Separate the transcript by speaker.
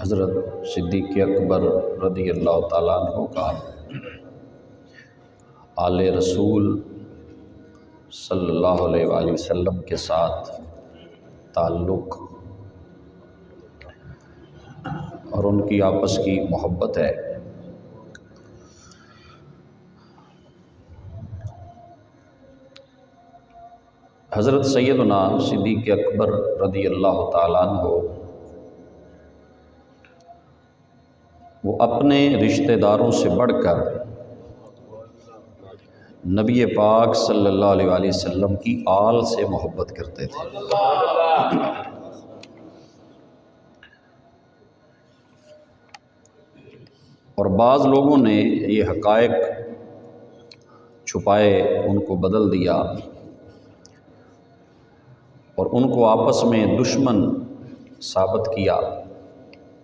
Speaker 1: حضرت صدیق اکبر رضی اللہ تعالیٰ عنہ کا آل رسول صلی اللہ علیہ وآلہ وسلم کے ساتھ تعلق اور ان کی آپس کی محبت ہے۔ حضرت سیدنا صدیق اکبر رضی اللہ تعالیٰ عنہ وہ اپنے رشتہ داروں سے بڑھ کر نبی پاک صلی اللہ علیہ وآلہ وسلم کی آل سے محبت کرتے تھے۔ اور بعض لوگوں نے یہ حقائق چھپائے، ان کو بدل دیا اور ان کو آپس میں دشمن ثابت کیا۔